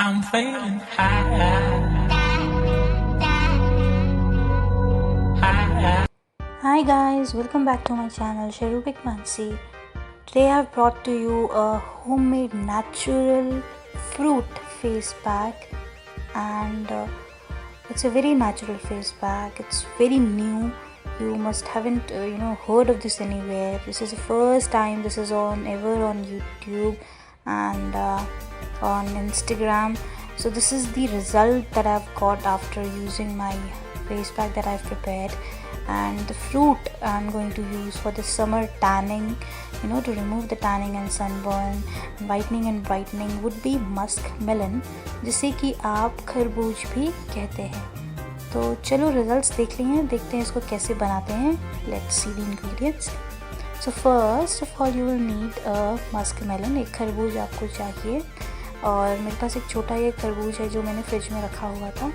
I'm feeling high. Hi guys, welcome back to my channel Sharupik Mansi. Today I have brought to you a homemade natural fruit face pack, and it's a very natural face pack. It's very new. You must haven't heard of this anywhere. This is the first time this is on YouTube and on Instagram. So this is the result that I've got after using my face pack that I've prepared. And the fruit I'm going to use for the summer tanning, to remove the tanning and sunburn, whitening and brightening would be musk melon, जिसे कि आप खरबूज भी कहते हैं. तो चलो results देखते हैं इसको कैसे बनाते हैं. Let's see the ingredients. So first of all you will need a musk melon. एक खरबूज आपको चाहिए, और मेरे पास एक छोटा ये खरबूज है जो मैंने फ्रिज में रखा हुआ था.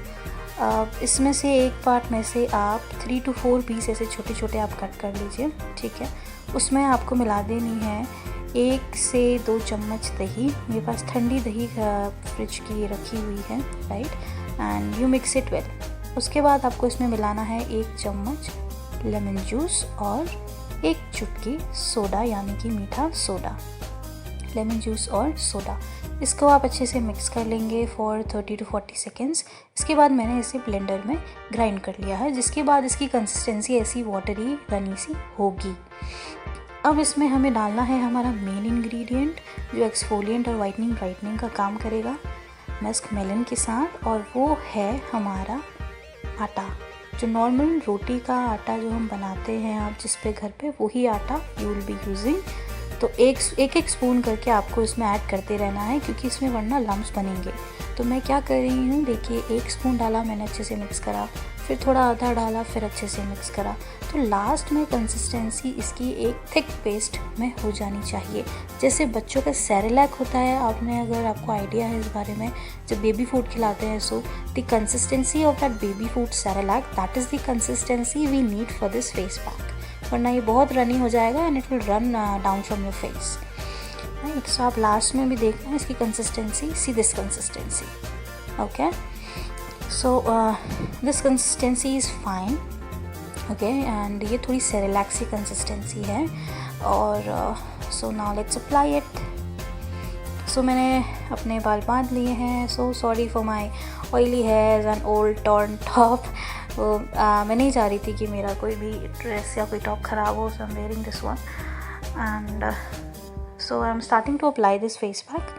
इसमें से एक पार्ट में से आप 3 to 4 पीस ऐसे छोटे छोटे आप कट कर लीजिए. ठीक है, उसमें आपको मिला देनी है 1 से 2 चम्मच दही. मेरे पास ठंडी दही फ्रिज की रखी हुई है, right. And you mix it well. उसके बाद आपको इसमें मिलाना है 1 चम्मच लेमन जूस और 1 चुटकी सोडा, यानी कि मीठा सोडा. लेमन जूस और सोडा, इसको आप अच्छे से मिक्स कर लेंगे फॉर 30 to 40 सेकेंड्स. इसके बाद मैंने इसे ब्लेंडर में ग्राइंड कर लिया है, जिसके बाद इसकी कंसिस्टेंसी ऐसी वाटरी रनी सी होगी. अब इसमें हमें डालना है हमारा मेन इंग्रेडिएंट जो एक्सफोलिएंट और वाइटनिंग ब्राइटनिंग का काम करेगा मस्क मेलन के साथ, और वो है हमारा आटा. जो नॉर्मल रोटी का आटा जो हम बनाते हैं आप जिस पे घर पे, वही आटा यू विल बी यूजिंग. तो एक स्पून करके आपको इसमें ऐड करते रहना है, क्योंकि इसमें वरना लम्स बनेंगे. तो मैं क्या कर रही हूँ, देखिए 1 स्पून डाला मैंने, अच्छे से मिक्स करा, फिर थोड़ा आधा डाला, फिर अच्छे से मिक्स करा. तो लास्ट में कंसिस्टेंसी इसकी एक थिक पेस्ट में हो जानी चाहिए, जैसे बच्चों का सेरेलैक होता है. अगर आपको आइडिया है इस बारे में, जब बेबी फूड खिलाते हैं, so the consistency of that baby food Cerelac, that is the consistency we need for this face pack. वरना ये बहुत रनी हो जाएगा and it will run down from your face, right. So आप last में भी देखना इसकी consistency, see this consistency. Okay, so this consistency is fine. Okay, and ये थोड़ी सेरेलैक सी कंसिस्टेंसी है. और so now let's apply it. So मैंने अपने बाल बांध लिए हैं. So sorry for my oily hairs and old torn top. मैं नहीं चाह रही थी कि मेरा कोई भी ड्रेस या कोई टॉप ख़राब हो, so I am wearing this one. And so I am starting to apply this face pack.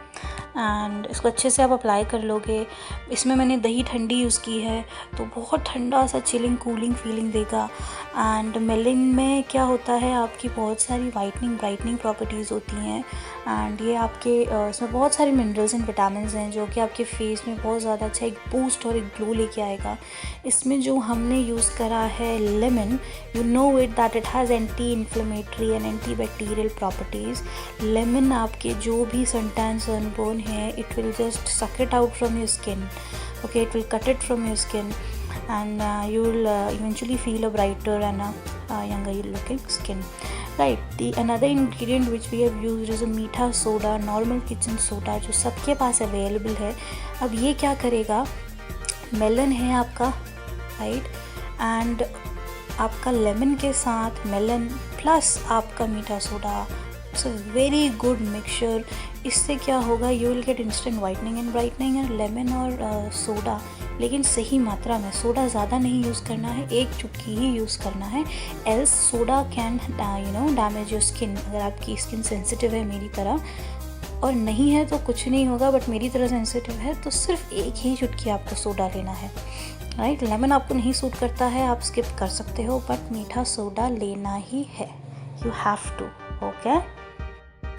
And इसको अच्छे से आप अप्लाई कर लोगे. इसमें मैंने दही ठंडी यूज़ की है, तो बहुत ठंडा सा चिलिंग कूलिंग फीलिंग देगा. एंड मेलन में क्या होता है, आपकी बहुत सारी वाइटनिंग ब्राइटनिंग प्रॉपर्टीज़ होती हैं. एंड ये आपके इसमें बहुत सारे मिनरल्स एंड विटामिन्स हैं जो कि आपके फेस में बहुत ज़्यादा अच्छा एक बूस्ट और एक ग्लो लेके आएगा. इसमें जो हमने यूज़ करा है lemon, you know it that it has anti inflammatory and anti bacterial properties. Lemon आपके जो भी सनटैन सनबर्न है, it will just suck it out from your skin. Okay, it will cut it from your skin, and you will eventually feel a brighter and a younger looking skin, right. The another ingredient which we have used is a मीठा soda, normal kitchen soda, जो सबके पास available है. अब ये क्या करेगा, melon है आपका, राइट, एंड आपका लेमन के साथ मेलन प्लस आपका मीठा soda, it's a very good mixture. इससे क्या होगा, you will get instant whitening and brightening. And lemon और सोडा, लेकिन सही मात्रा में. सोडा ज़्यादा नहीं यूज़ करना है, 1 चुटकी ही यूज़ करना है. Else soda can damage your skin. अगर आपकी स्किन सेंसिटिव है मेरी तरह, और नहीं है तो कुछ नहीं होगा, बट मेरी तरह सेंसिटिव है, तो सिर्फ 1 ही चुटकी आपको सोडा लेना है, राइट. लेमन आपको नहीं सूट करता है, आप स्किप कर सकते हो, बट मीठा सोडा लेना ही है, यू हैव टू. ओके,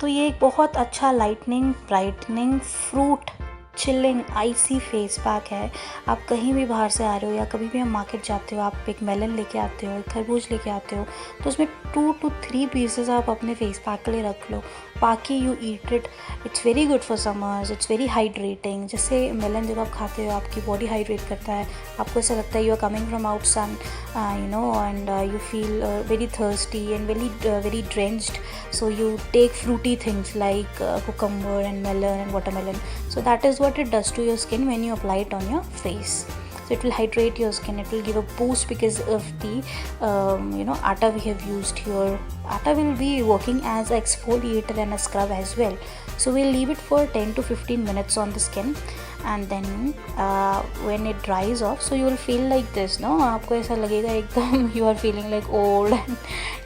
तो ये एक बहुत अच्छा लाइटनिंग ब्राइटनिंग फ्रूट चिलिंग आइसी फेस पैक है. आप कहीं भी बाहर से आ रहे हो या कभी भी हम मार्केट जाते हो, आप एक मेलन लेके आते हो, एक खरबूज लेके आते हो, तो उसमें 2 to 3 पीसेस आप अपने फेस पैक के लिए रख लो, बाकी you eat it. It's very good for summers, it's very hydrating. जैसे मेलन जब आप खाते हो आपकी बॉडी हाइड्रेट करता है, आपको ऐसा लगता है you are coming from out sun, and you feel very thirsty and very drenched. So you take fruity things like cucumber and melon and watermelon. So that is is what it does to your skin when you apply it on your face. So it will hydrate your skin, it will give a boost because of the atta we have used here. Atta will be working as an exfoliator and a scrub as well. So we'll leave it for 10 to 15 minutes on the skin, and then when it dries off, so you will feel like this, no, आपको ऐसा लगेगा एकदम you are feeling like old and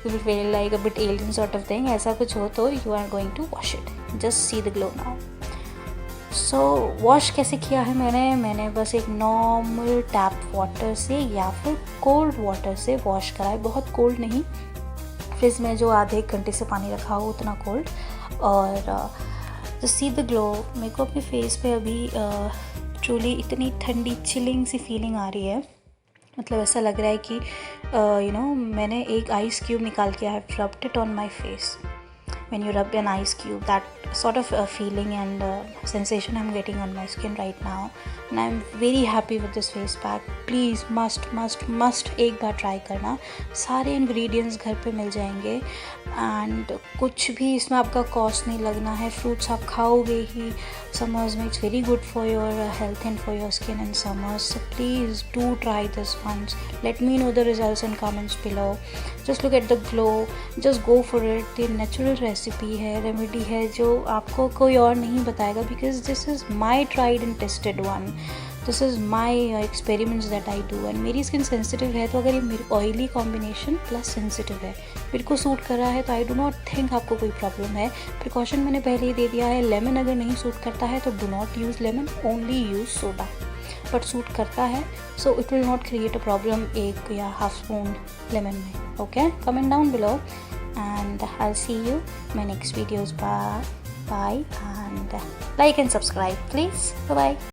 you will feel like a bit alien sort of thing. ऐसा कुछ हो तो you are going to wash it. Just see the glow now. So wash कैसे किया है मैंने बस एक नॉर्मल टैप वाटर से या फिर कोल्ड वाटर से वॉश करा है, बहुत कोल्ड नहीं, फ्रिज में जो आधे एक घंटे से पानी रखा हो उतना कोल्ड। और जो सी द ग्लो, मेरे को अपने फेस पे अभी ट्रूली इतनी ठंडी चिलिंग सी फीलिंग आ रही है, मतलब ऐसा लग रहा है कि मैंने एक आइस क्यूब निकाल के I have rubbed it on my face. When you rub an ice cube, that sort of feeling and sensation I'm getting on my skin right now, and I'm very happy with this face pack. Please must एक बार try करना. सारे ingredients घर पे मिल जाएंगे and कुछ भी इसमें आपका cost नहीं लगना है. fruits आप खाओगे ही. summers में it's very good for your health and for your skin in summers. So please do try this once. Let me know the results in comments below. Just look at the glow, just go for it. ये natural recipe है, remedy है जो आपको कोई और नहीं बताएगा, because this is my tried and tested one. This is my experiments that I do. and मेरी skin sensitive है, तो अगर ये मेरी oily combination plus sensitive है, मेरे को सूट कर रहा है, तो I do not think आपको कोई प्रॉब्लम है. प्रिकॉशन मैंने पहले ही दे दिया है. लेमन अगर नहीं सूट करता है तो do not use lemon, only use soda. But suit करता है, so it will not create a problem एक या हाफ स्पून लेमन में. Okay, comment down below and I'll see you in my next videos. Bye and like and subscribe please. Bye bye.